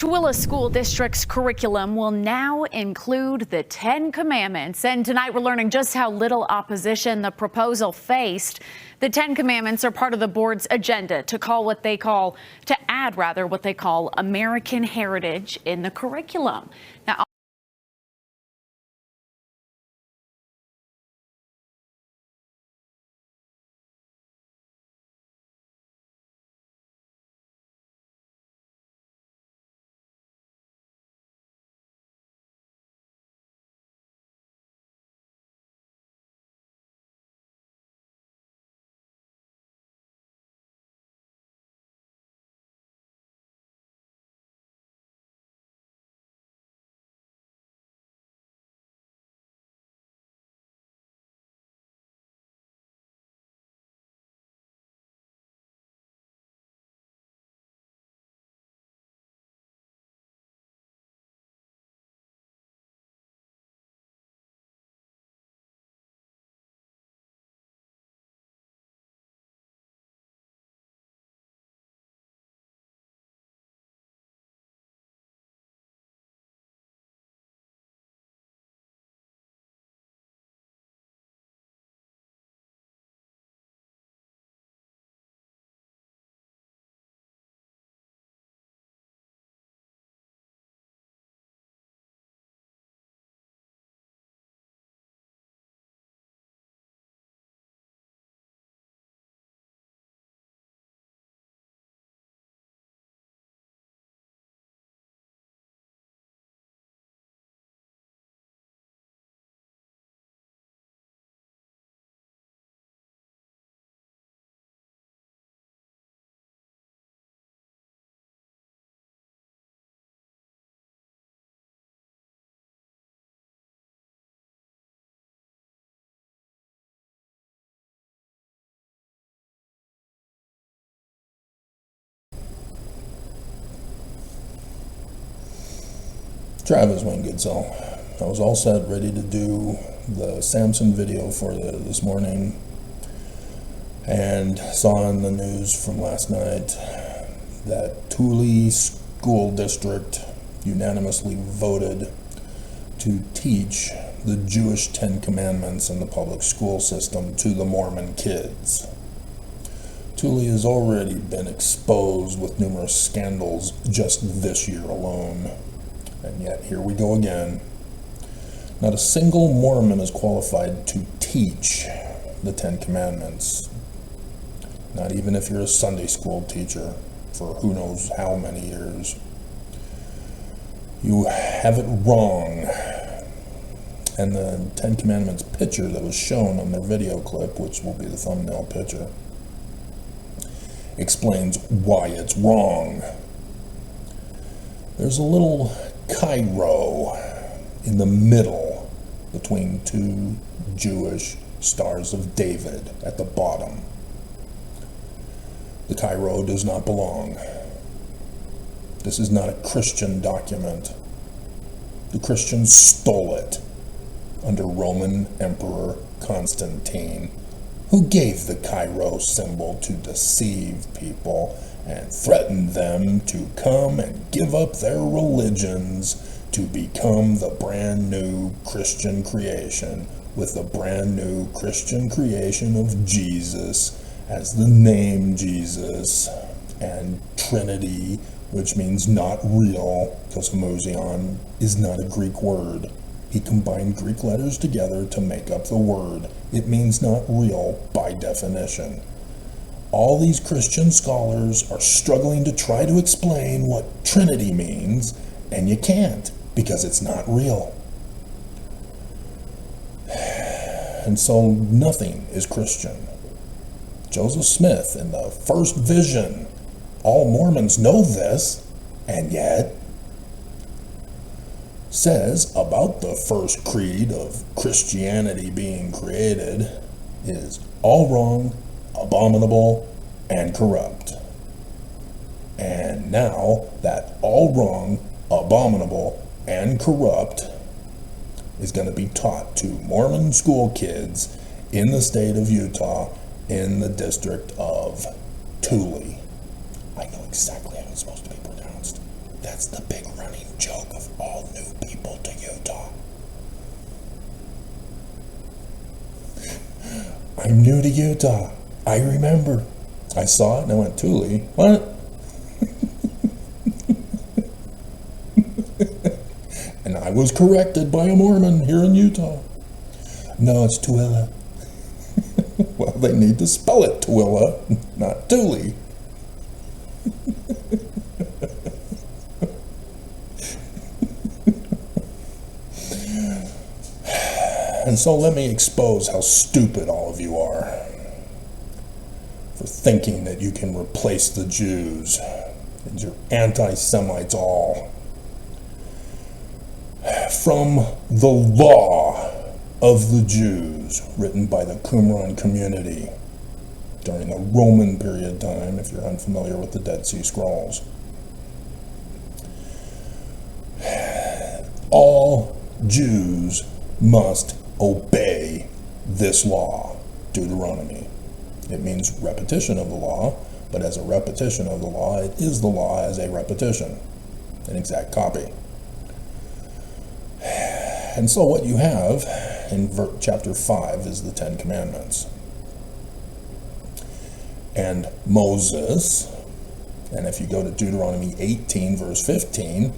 Tooele School District's curriculum will now include the 10 Commandments. And tonight we're learning just how little opposition the proposal faced. The 10 Commandments are part of the board's agenda to add what they call American heritage in the curriculum. Now, Travis went good, so I was all set, ready to do the Samson video for this morning, and saw in the news from last night that Tooele School District unanimously voted to teach the Jewish 10 Commandments in the public school system to the Mormon kids. Tooele has already been exposed with numerous scandals just this year alone. And yet, here we go again. Not a single Mormon is qualified to teach the 10 Commandments. Not even if you're a Sunday school teacher for who knows how many years. You have it wrong. And the 10 Commandments picture that was shown on their video clip, which will be the thumbnail picture, explains why it's wrong. There's a little Cairo in the middle between two Jewish stars of David at the bottom. The Cairo does not belong. This is not a Christian document. The Christians stole it under Roman Emperor Constantine, who gave the Cairo symbol to deceive people and threatened them to come and give up their religions to become the brand new Christian creation, with the brand new Christian creation of Jesus as the name Jesus, and Trinity, which means not real, because homoousion is not a Greek word. He combined Greek letters together to make up the word. It means not real by definition. All these Christian scholars are struggling to try to explain what Trinity means, and you can't, because it's not real. And so nothing is Christian. Joseph Smith in the first vision, all Mormons know this, and yet says about the first creed of Christianity being created is all wrong, abominable, and corrupt. And now that all wrong, abominable, and corrupt is going to be taught to Mormon school kids in the state of Utah in the district of Tooele. I know exactly how it's supposed to be pronounced. That's That's the big running joke of all new people to Utah. I'm new to Utah. I remember. I saw it and I went, Thule, what? And I was corrected by a Mormon here in Utah. No, it's Tooele. Well, they need to spell it Tooele, not Thule. And so let me expose how stupid all of you are for thinking that you can replace the Jews. And you're anti-Semites all. From the law of the Jews, written by the Qumran community during the Roman period time, if you're unfamiliar with the Dead Sea Scrolls. All Jews must obey this law, Deuteronomy. It means repetition of the law, but as a repetition of the law, it is the law as a repetition, an exact copy. And so what you have in chapter 5 is the Ten Commandments. And Moses, and if you go to Deuteronomy 18, verse 15,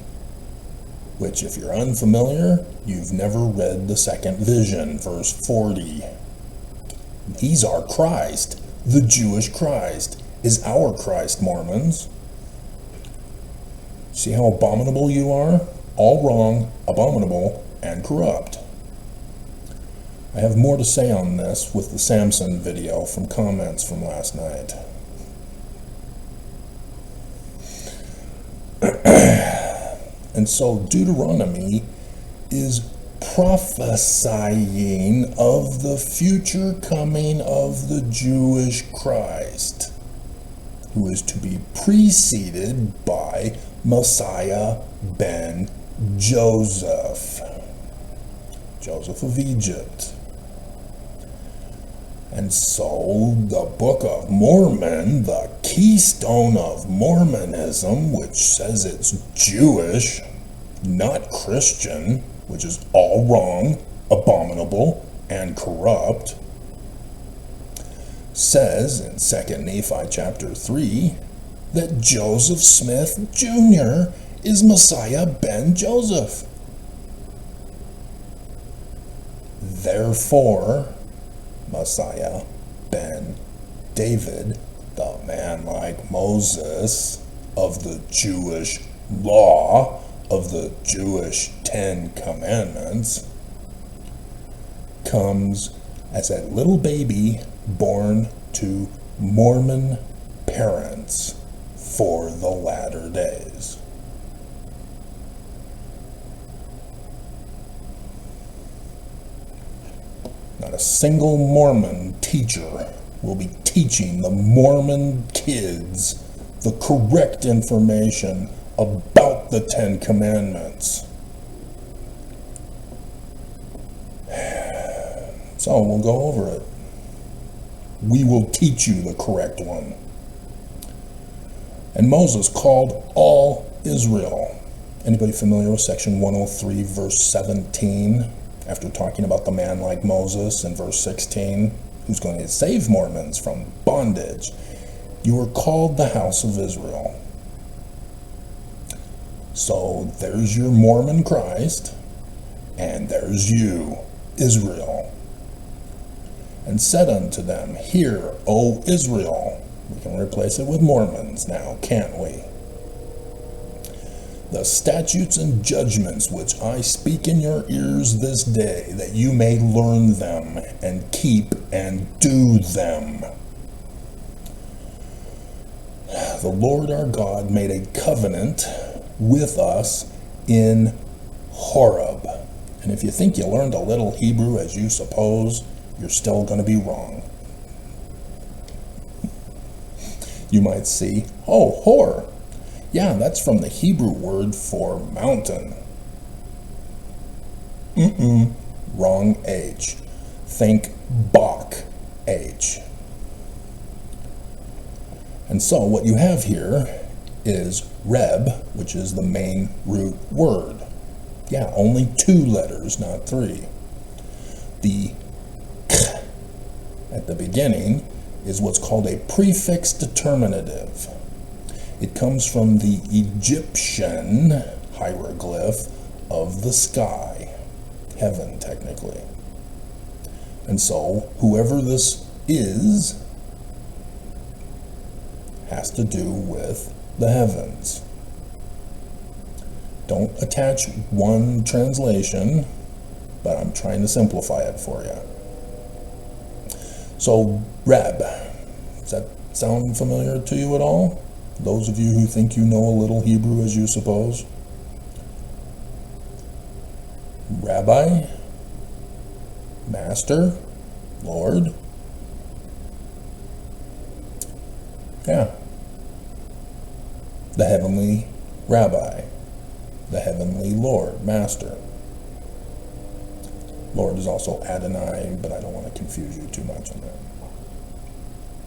which if you're unfamiliar, you've never read the second vision, verse 40. He's our Christ. The Jewish Christ is our Christ, Mormons. See how abominable you are? All wrong, abominable, and corrupt. I have more to say on this with the Samson video from comments from last night. And so Deuteronomy is prophesying of the future coming of the Jewish Christ, who is to be preceded by Messiah ben Joseph, Joseph of Egypt. And so the Book of Mormon, the keystone of Mormonism, which says it's Jewish, not Christian, which is all wrong, abominable, and corrupt, says in 2 Nephi chapter 3 that Joseph Smith Jr. is Messiah ben Joseph. Therefore, Messiah ben David, the man like Moses of the Jewish law, of the Jewish 10 Commandments, comes as a little baby born to Mormon parents for the latter days. Not a single Mormon teacher will be teaching the Mormon kids the correct information about the 10 Commandments. So we'll go over it. We will teach you the correct one. And Moses called all Israel. Anybody familiar with section 103, verse 17? After talking about the man like Moses in verse 16, who's going to save Mormons from bondage. You are called the house of Israel. So there's your Mormon Christ, and there's you, Israel. And said unto them, Hear, O Israel. We can replace it with Mormons now, can't we? The statutes and judgments which I speak in your ears this day, that you may learn them, and keep and do them. The Lord our God made a covenant with us in Horeb. And if you think you learned a little Hebrew as you suppose, you're still going to be wrong. You might see, oh, Hor. Yeah, that's from the Hebrew word for mountain. Wrong H. Think Bach H. And so what you have here is Reb, which is the main root word. Yeah, only 2 letters, not 3. The k at the beginning is what's called a prefix determinative. It comes from the Egyptian hieroglyph of the sky, heaven technically. And so whoever this is has to do with the heavens. Don't attach one translation, but I'm trying to simplify it for you. So, Reb, does that sound familiar to you at all? Those of you who think you know a little Hebrew as you suppose? Rabbi? Master? Lord? Yeah. The heavenly Rabbi. The heavenly Lord, Master. Lord is also Adonai, but I don't want to confuse you too much on that.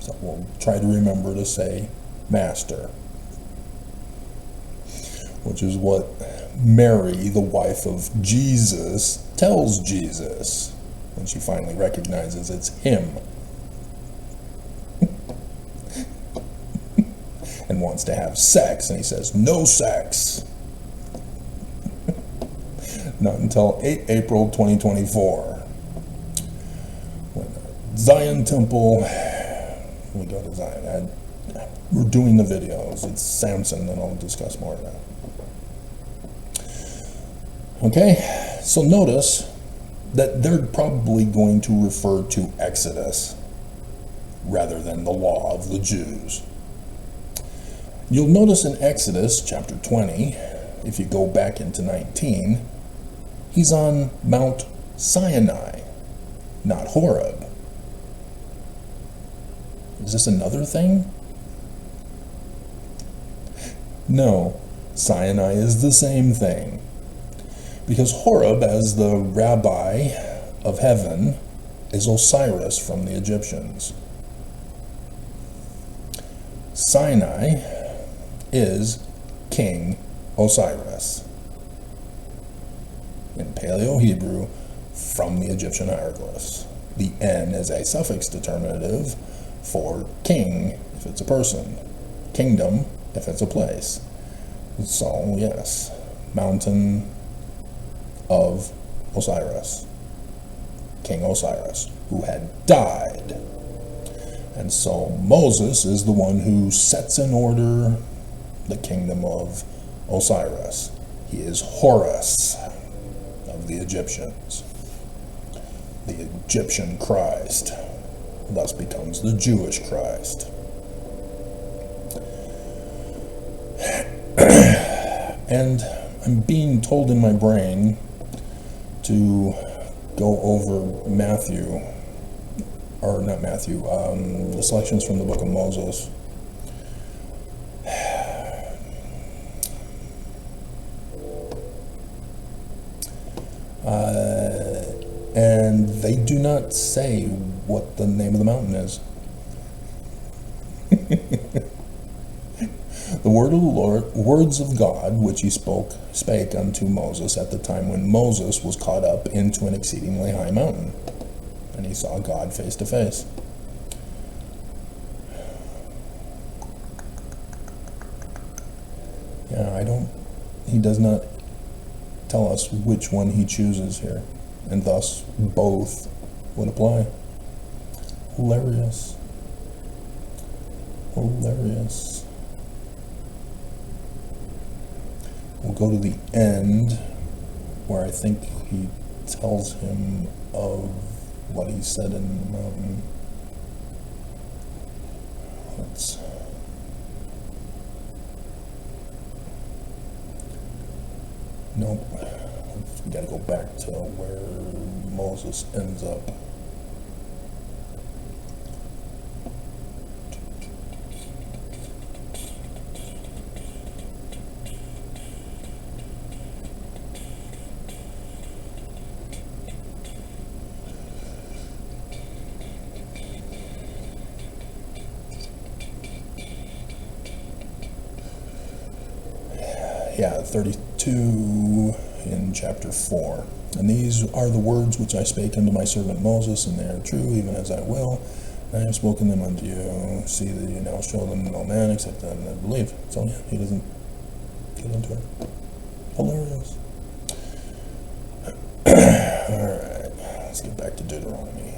So we'll try to remember to say Master, which is what Mary, the wife of Jesus, tells Jesus when she finally recognizes it's him and wants to have sex, and he says, no sex. Not until 8 April 2024. When Zion Temple, we go to Zion. We're doing the videos. It's Samson, and I'll discuss more of that. Okay, so notice that they're probably going to refer to Exodus rather than the law of the Jews. You'll notice in Exodus chapter 20, if you go back into 19, he's on Mount Sinai, not Horeb. Is this another thing? No, Sinai is the same thing. Because Horeb, as the rabbi of heaven, is Osiris from the Egyptians. Sinai is King Osiris. In Paleo-Hebrew, from the Egyptian hieroglyphs. The N is a suffix determinative for king, if it's a person. Kingdom, if it's a place. So, yes, mountain of Osiris. King Osiris, who had died. And so Moses is the one who sets in order the kingdom of Osiris. He is Horus of the Egyptians. The Egyptian Christ thus becomes the Jewish Christ. And I'm being told in my brain to go over Matthew, or not Matthew, the selections from the book of Moses. And they do not say what the name of the mountain is. The word of the Lord, words of God, which he spake unto Moses at the time when Moses was caught up into an exceedingly high mountain, and he saw God face to face. Yeah, he does not tell us which one he chooses here, and thus both would apply. Hilarious. Hilarious. We'll go to the end where I think he tells him of what he said in the mountain. Nope. We got to go back to where Moses ends up. 32 in chapter 4. And these are the words which I spake unto my servant Moses, and they are true, even as I will. I have spoken them unto you. See that you now show them to no man except them that believe. So yeah, he doesn't get into it. Hilarious. Alright, let's get back to Deuteronomy.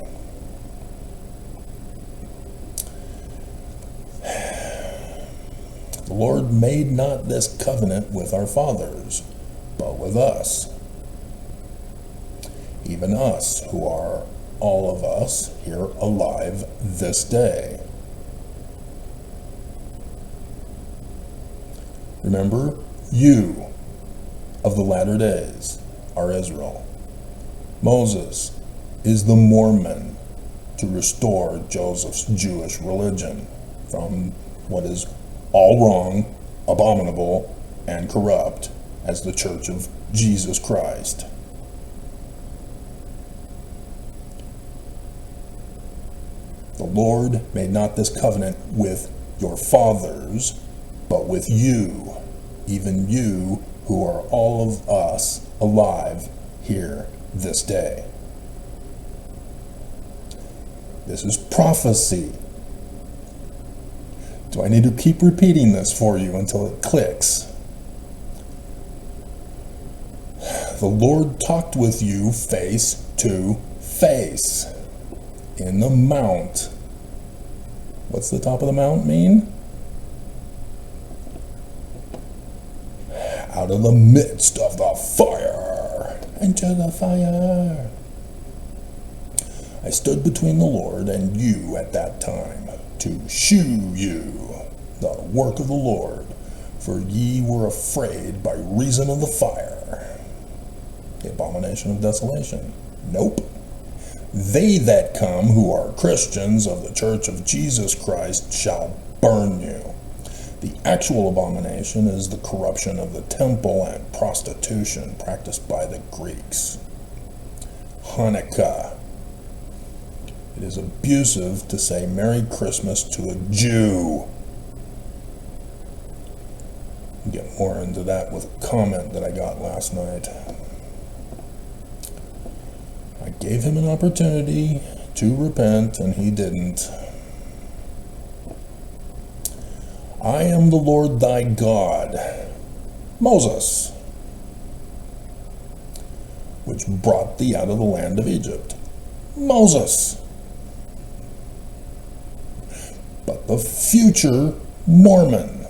The Lord made not this covenant with our fathers, but with us, even us, who are all of us here alive this day. Remember, you of the latter days are Israel. Moses is the Mormon to restore Joseph's Jewish religion from what is all wrong, abominable, and corrupt as the Church of Jesus Christ. The Lord made not this covenant with your fathers, but with you, even you who are all of us alive here this day. This is prophecy. Do I need to keep repeating this for you until it clicks? The Lord talked with you face to face in the mount. What's the top of the mount mean? Out of the midst of the fire, into the fire. I stood between the Lord and you at that time, to shew you the work of the Lord, for ye were afraid by reason of the fire. The abomination of desolation. Nope. They that come who are Christians of the Church of Jesus Christ shall burn you. The actual abomination is the corruption of the temple and prostitution practiced by the Greeks. Hanukkah. It is abusive to say Merry Christmas to a Jew. I'll get more into that with a comment that I got last night. I gave him an opportunity to repent, and he didn't. I am the Lord thy God, Moses, which brought thee out of the land of Egypt. Moses. But the future Mormon,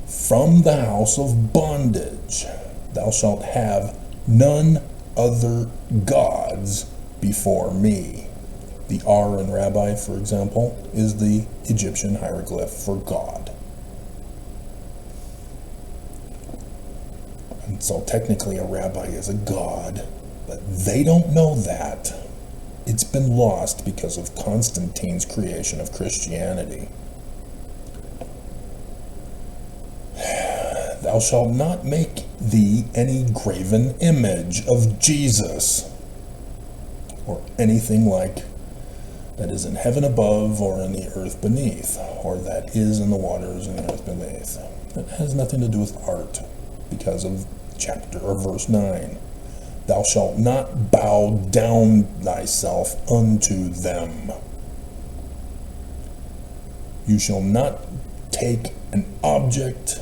from the house of bondage, thou shalt have none other gods before me. The R in rabbi, for example, is the Egyptian hieroglyph for God. And so technically a rabbi is a god, but they don't know that. It's been lost because of Constantine's creation of Christianity. Thou shalt not make thee any graven image of Jesus, or anything like that is in heaven above, or in the earth beneath, or that is in the waters and the earth beneath. It has nothing to do with art, because of chapter or verse 9. Thou shalt not bow down thyself unto them. You shall not take an object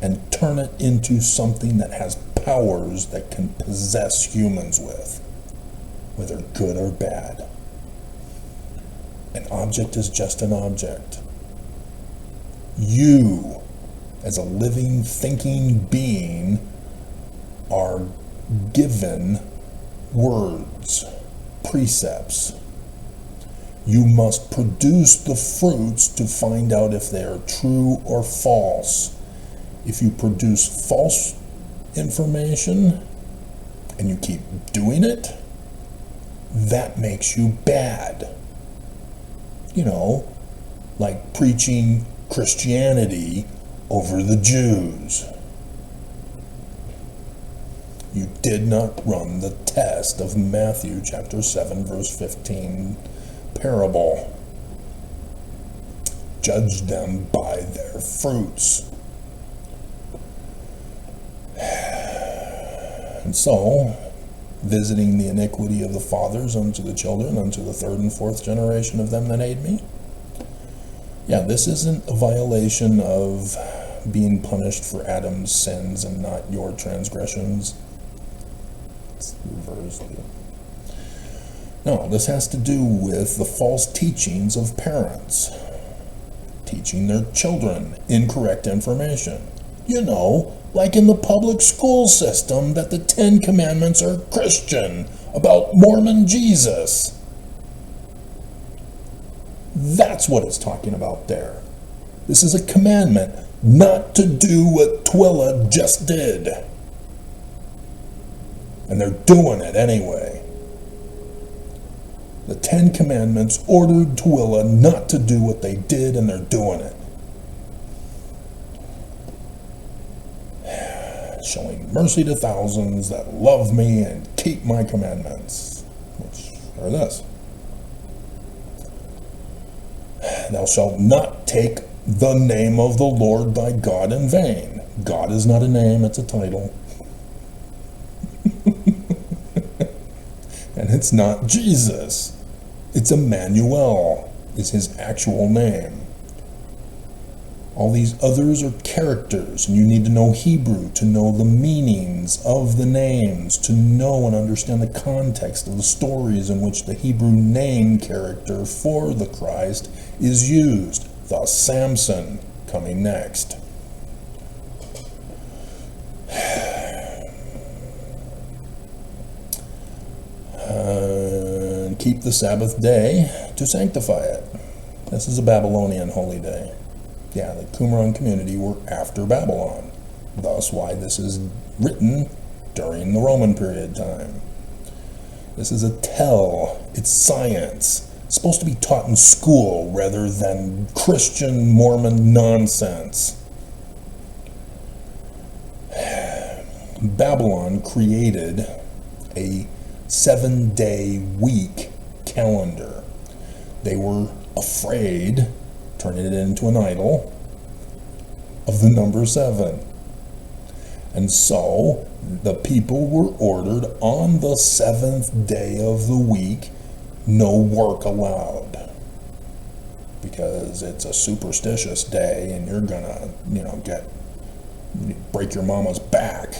and turn it into something that has powers that can possess humans with, whether good or bad. An object is just an object. You, as a living, thinking being, are given words, precepts. You must produce the fruits to find out if they are true or false. If you produce false information and you keep doing it, that makes you bad. You know, like preaching Christianity over the Jews. You did not run the test of Matthew chapter 7 verse 15 parable. Judge them by their fruits. And so, visiting the iniquity of the fathers unto the children, unto the third and fourth generation of them that hate me. Yeah, this isn't a violation of being punished for Adam's sins and not your transgressions. Let's reverse it. No, this has to do with the false teachings of parents, teaching their children incorrect information. You know, like in the public school system, that the Ten Commandments are Christian, about Mormon Jesus. That's what it's talking about there. This is a commandment not to do what Twila just did. And they're doing it anyway. The Ten Commandments ordered Twila not to do what they did, and they're doing it. Showing mercy to thousands that love me and keep my commandments, which are this. Thou shalt not take the name of the Lord thy God in vain. God is not a name, it's a title. And it's not Jesus. It's Emmanuel, is his actual name. All these others are characters, and you need to know Hebrew to know the meanings of the names, to know and understand the context of the stories in which the Hebrew name character for the Christ is used. Thus Samson coming next. Keep the Sabbath day to sanctify it. This is a Babylonian holy day. Yeah, the Qumran community were after Babylon. Thus why this is written during the Roman period time. This is a tell. It's science. It's supposed to be taught in school rather than Christian Mormon nonsense. Babylon created a 7-day week calendar. They were afraid, turning it into an idol, of the number 7. And so the people were ordered on the 7th day of the week, no work allowed. Because it's a superstitious day and you're gonna, break your mama's back.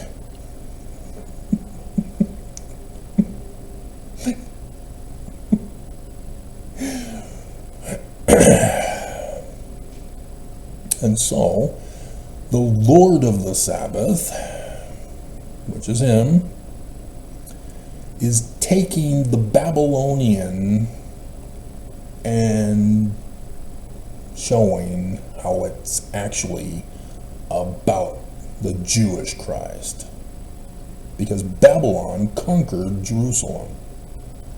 And so, the Lord of the Sabbath, which is him, is taking the Babylonian and showing how it's actually about the Jewish Christ. Because Babylon conquered Jerusalem,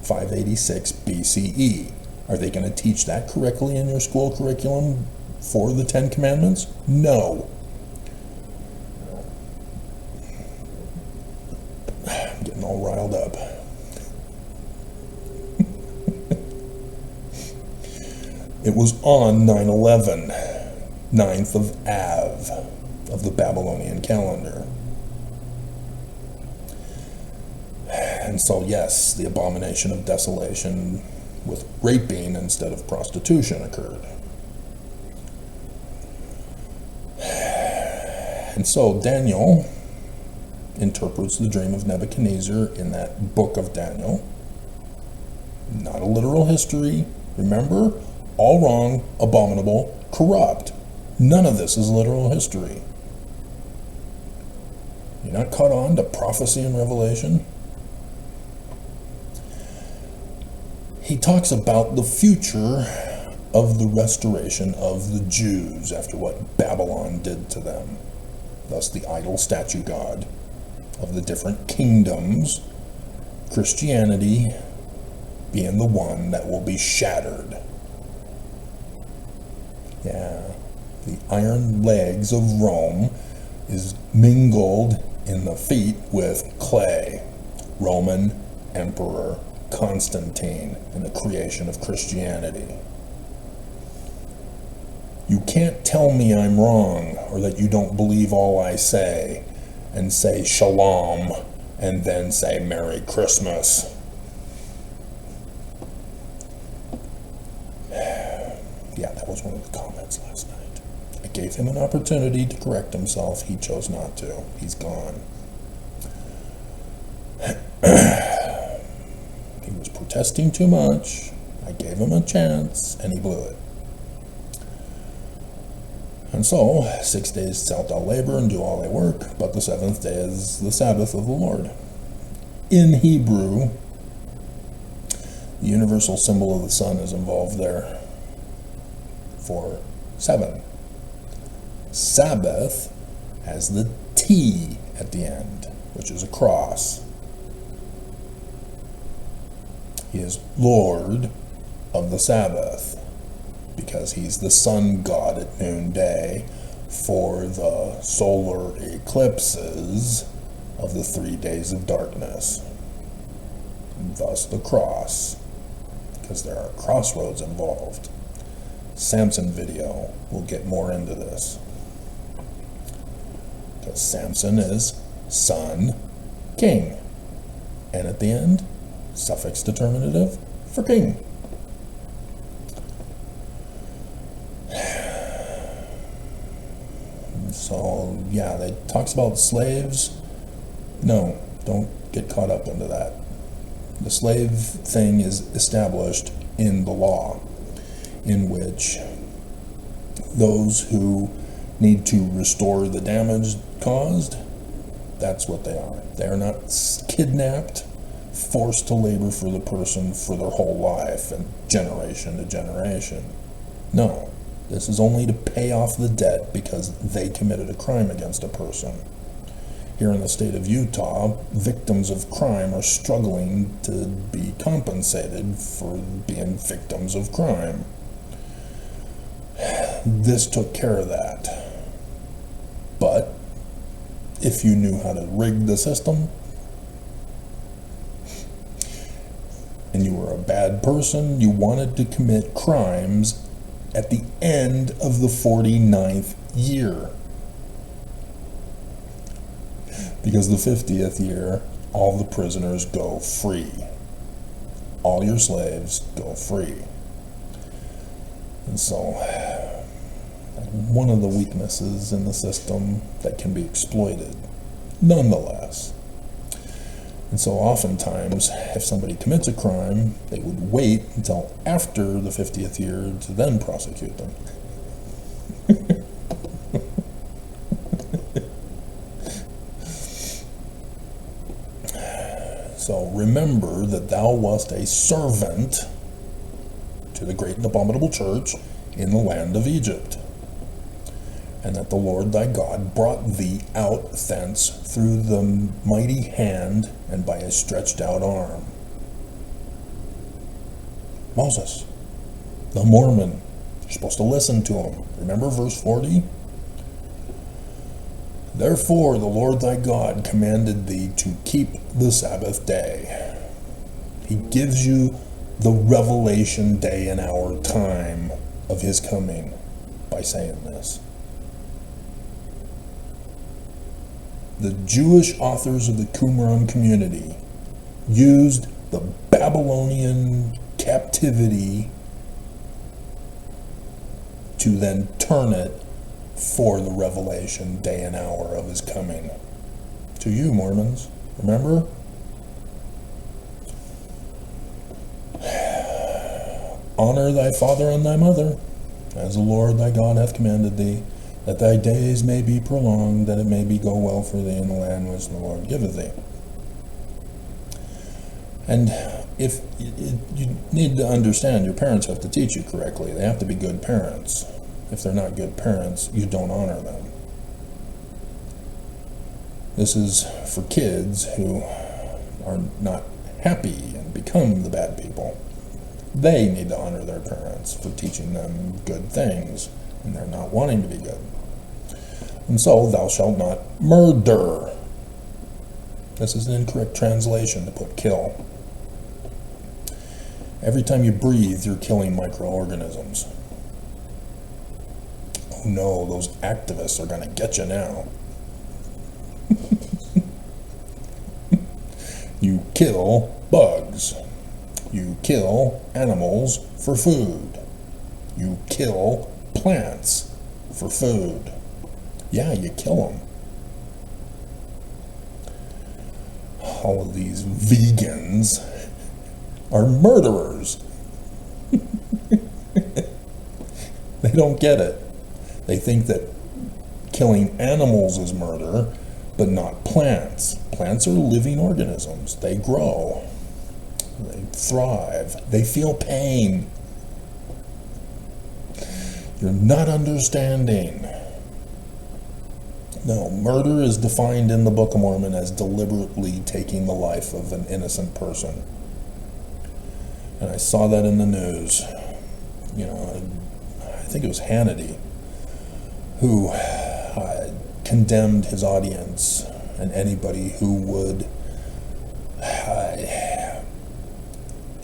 586 BCE. Are they going to teach that correctly in your school curriculum for the Ten Commandments? No. I'm getting all riled up. It was on 9/11, 9th of Av, of the Babylonian calendar. And so, yes, the abomination of desolation with raping instead of prostitution occurred. And so Daniel interprets the dream of Nebuchadnezzar in that book of Daniel. Not a literal history. Remember? All wrong, abominable, corrupt. None of this is literal history. You're not caught on to prophecy and revelation? He talks about the future of the restoration of the Jews after what Babylon did to them. Thus the idol statue god of the different kingdoms, Christianity being the one that will be shattered. Yeah, the iron legs of Rome is mingled in the feet with clay. Roman Emperor Constantine and the creation of Christianity. You can't tell me I'm wrong or that you don't believe all I say and say shalom and then say Merry Christmas. Yeah, that was one of the comments last night. I gave him an opportunity to correct himself. He chose not to. He's gone. He was protesting too much. I gave him a chance, and he blew it. And so, 6 days shalt thou labor and do all thy work, but the seventh day is the Sabbath of the Lord. In Hebrew, the universal symbol of the sun is involved there for 7. Sabbath has the T at the end, which is a cross. He is Lord of the Sabbath because he's the sun god at noonday for the solar eclipses of the 3 days of darkness. And thus the cross, because there are crossroads involved. Samson video will get more into this. Because Samson is son, king. And at the end, suffix determinative for king. So, yeah, it talks about slaves. No, don't get caught up into that. The slave thing is established in the law, in which those who need to restore the damage caused, that's what they are. They are not kidnapped, forced to labor for the person for their whole life and generation to generation. No, this is only to pay off the debt because they committed a crime against a person. Here in the state of Utah, victims of crime are struggling to be compensated for being victims of crime. This took care of that. But if you knew how to rig the system, and you were a bad person, you wanted to commit crimes at the end of the 49th year. Because the 50th year, all the prisoners go free. All your slaves go free. And so, one of the weaknesses in the system that can be exploited, nonetheless. And so oftentimes, if somebody commits a crime, they would wait until after the 50th year to then prosecute them. So remember that thou wast a servant to the great and abominable church in the land of Egypt, and that the Lord thy God brought thee out thence through the mighty hand and by a stretched out arm. Moses, the Mormon, you're supposed to listen to him. Remember verse 40? Therefore the Lord thy God commanded thee to keep the Sabbath day. He gives you the revelation day and hour time of his coming by saying this. The Jewish authors of the Qumran community used the Babylonian captivity to then turn it for the revelation day and hour of his coming. To you, Mormons, remember? Honor thy father and thy mother, as the Lord thy God hath commanded thee, that thy days may be prolonged, that it may go well for thee in the land which the Lord giveth thee. And if you need to understand, your parents have to teach you correctly. They have to be good parents. If they're not good parents, you don't honor them. This is for kids who are not happy and become the bad people. They need to honor their parents for teaching them good things, and they're not wanting to be good. And so, thou shalt not murder. This is an incorrect translation to put kill. Every time you breathe, you're killing microorganisms. Oh no, those activists are going to get you now. You kill bugs. You kill animals for food. You kill plants for food. Yeah, you kill them. All of these vegans are murderers. They don't get it. They think that killing animals is murder, but not plants. Plants are living organisms. They grow. They thrive. They feel pain. You're not understanding. No, murder is defined in the Book of Mormon as deliberately taking the life of an innocent person. And I saw that in the news. You know, I think it was Hannity who condemned his audience and anybody who would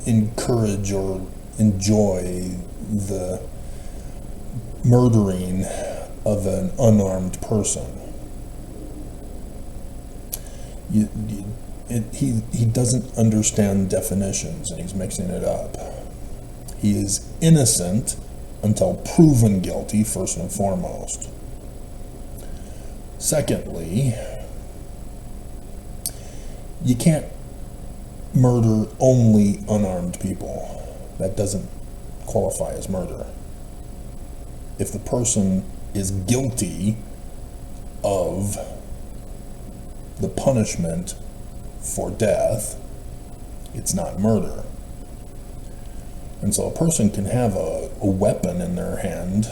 encourage or enjoy the murdering of an unarmed person. He doesn't understand definitions, and he's mixing it up. He is innocent until proven guilty, first and foremost. Secondly, you can't murder only unarmed people. That doesn't qualify as murder. If the person is guilty of the punishment for death, it's not murder. And so a person can have a weapon in their hand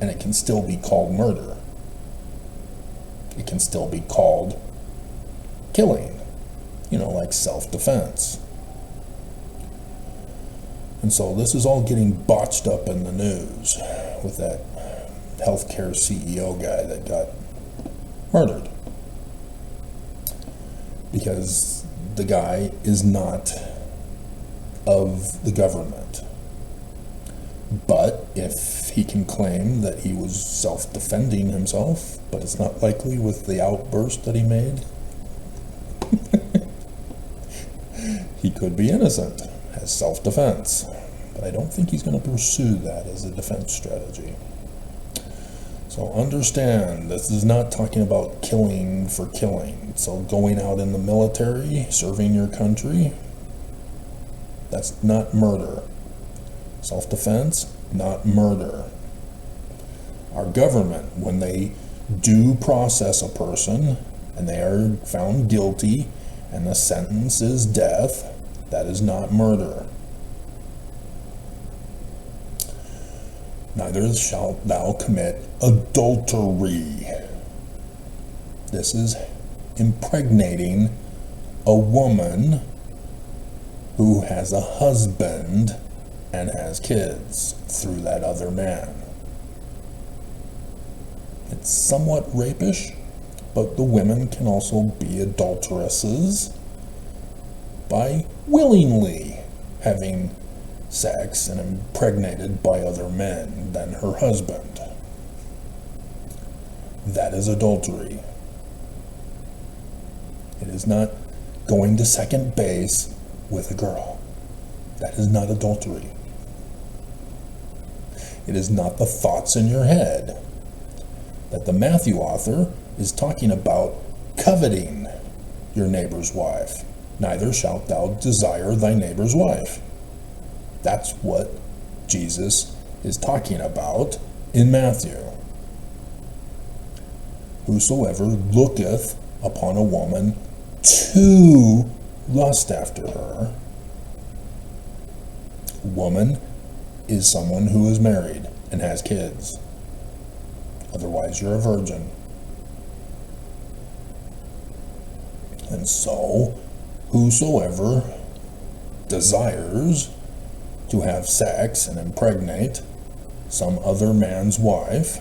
and it can still be called murder. It can still be called killing, like self-defense. And so this is all getting botched up in the news with that healthcare CEO guy that got murdered. Because the guy is not of the government. But if he can claim that he was self-defending himself, but it's not likely with the outburst that he made, he could be innocent as self-defense. But I don't think he's going to pursue that as a defense strategy. So understand, this is not talking about killing for killing. So going out in the military, serving your country, that's not murder. Self-defense, not murder. Our government, when they do process a person and they are found guilty and the sentence is death, that is not murder. Neither shalt thou commit adultery. This is impregnating a woman who has a husband and has kids through that other man. It's somewhat rapish, but the women can also be adulteresses by willingly having sex and impregnated by other men than her husband. That is adultery. It is not going to second base with a girl. That is not adultery. It is not the thoughts in your head that the Matthew author is talking about coveting your neighbor's wife. Neither shalt thou desire thy neighbor's wife. That's what Jesus is talking about in Matthew. Whosoever looketh upon a woman to lust after her. Woman is someone who is married and has kids. Otherwise, you're a virgin. And so, whosoever desires to have sex and impregnate some other man's wife,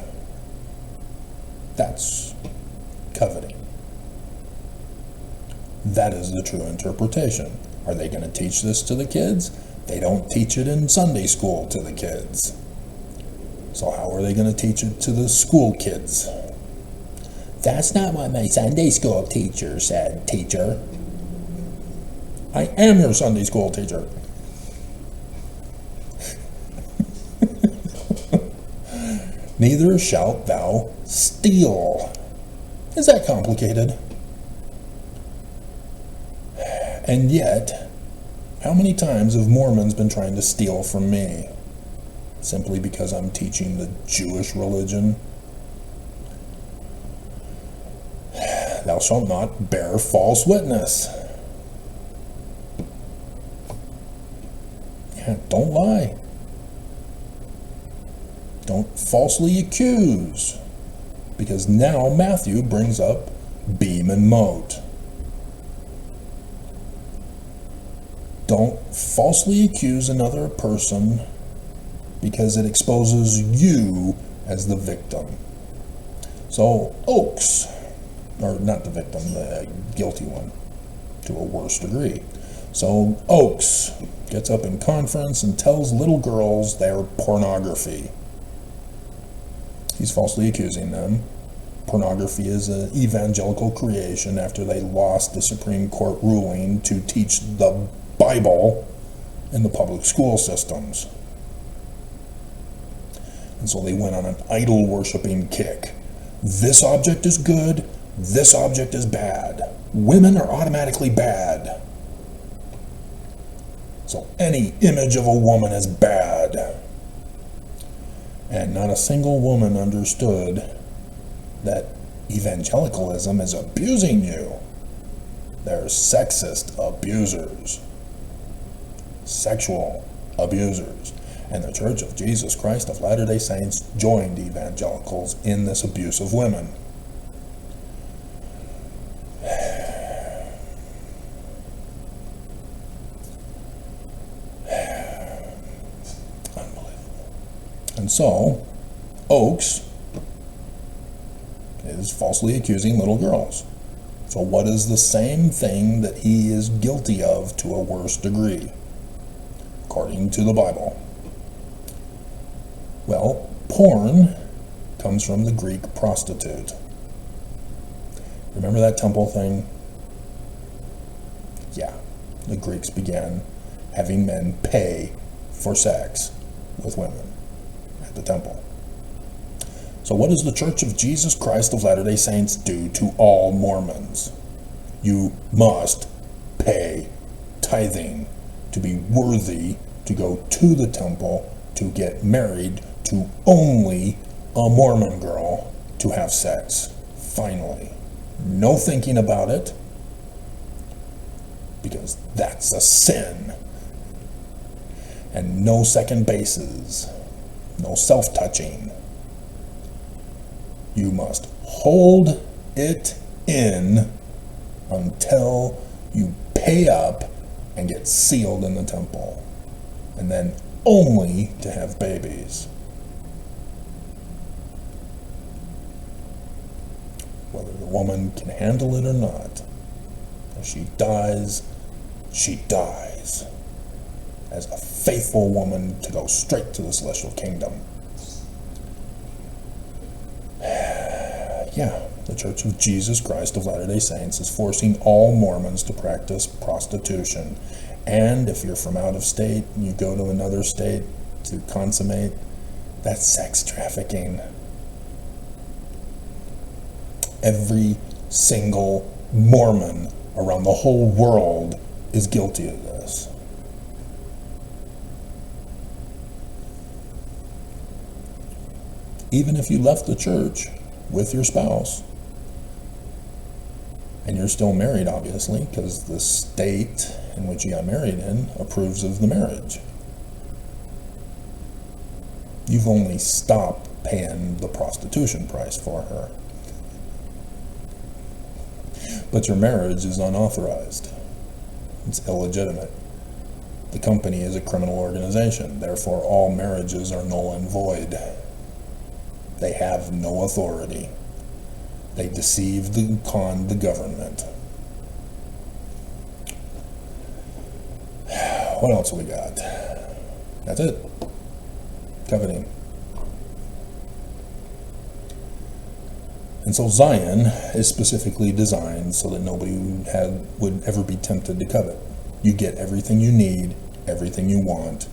that's coveting. That is the true interpretation. Are they going to teach this to the kids? They don't teach it in Sunday school to the kids. So how are they going to teach it to the school kids? That's not what my Sunday school teacher said, teacher. I am your Sunday school teacher. Neither shalt thou steal. Is that complicated? And yet, how many times have Mormons been trying to steal from me? Simply because I'm teaching the Jewish religion? Thou shalt not bear false witness. Yeah, don't lie. Don't falsely accuse. Because now Matthew brings up beam and mote. Don't falsely accuse another person because it exposes you as the victim. So Oakes, or not the victim, the guilty one, to a worse degree. So Oakes gets up in conference and tells little girls they're pornography. He's falsely accusing them. Pornography is an evangelical creation after they lost the Supreme Court ruling to teach the Bible in the public school systems. And so they went on an idol worshiping kick. This object is good, this object is bad. Women are automatically bad. So any image of a woman is bad. And not a single woman understood that evangelicalism is abusing you. They're sexist abusers. Sexual abusers. And the Church of Jesus Christ of Latter-day Saints joined evangelicals in this abuse of women. Unbelievable. And so, Oakes is falsely accusing little girls. So what is the same thing that he is guilty of to a worse degree, according to the Bible? Well, porn comes from the Greek prostitute. Remember that temple thing? Yeah, the Greeks began having men pay for sex with women at the temple. So what does the Church of Jesus Christ of Latter-day Saints do to all Mormons? You must pay tithing to be worthy to go to the temple to get married to only a Mormon girl to have sex. Finally. No thinking about it, because that's a sin. And no second bases. No self-touching. You must hold it in until you pay up and get sealed in the temple. And then only to have babies. Whether the woman can handle it or not. If she dies, she dies. As a faithful woman to go straight to the celestial kingdom. Yeah, the Church of Jesus Christ of Latter-day Saints is forcing all Mormons to practice prostitution. And if you're from out of state and you go to another state to consummate, that's sex trafficking. Every single Mormon around the whole world is guilty of this. Even if you left the church with your spouse, and you're still married, obviously, because the state in which you got married in approves of the marriage. You've only stopped paying the prostitution price for her. But your marriage is unauthorized. It's illegitimate. The company is a criminal organization, therefore all marriages are null and void. They have no authority. They deceived and conned the government. What else we got? That's it. Coveting. And so Zion is specifically designed so that nobody would ever be tempted to covet. You get everything you need, everything you want.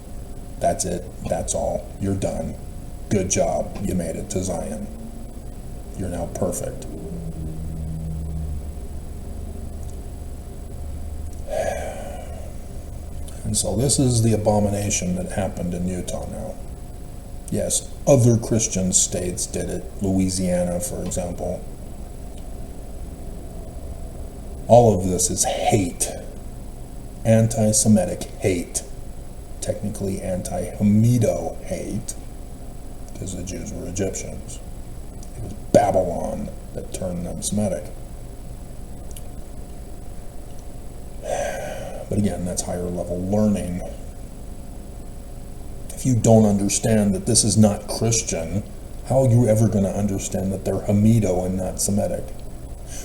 That's it. That's all. You're done. Good job. You made it to Zion. You're now perfect. And so this is the abomination that happened in Utah now. Yes, other Christian states did it. Louisiana, for example. All of this is hate. Anti-Semitic hate. Technically anti-Hamido hate, because the Jews were Egyptians. It was Babylon that turned them Semitic. But again, that's higher level learning. If you don't understand that this is not Christian, how are you ever going to understand that they're Hamido and not Semitic?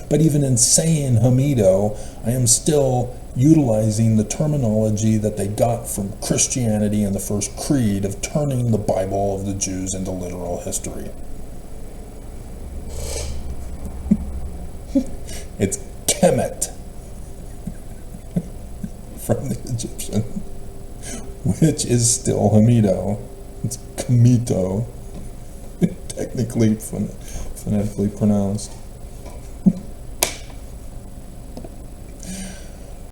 But even in saying Hamido, I am still utilizing the terminology that they got from Christianity in the first creed of turning the Bible of the Jews into literal history. It's Kemet from the Egyptian, which is still Hamido. It's Kamito, technically phonetically pronounced.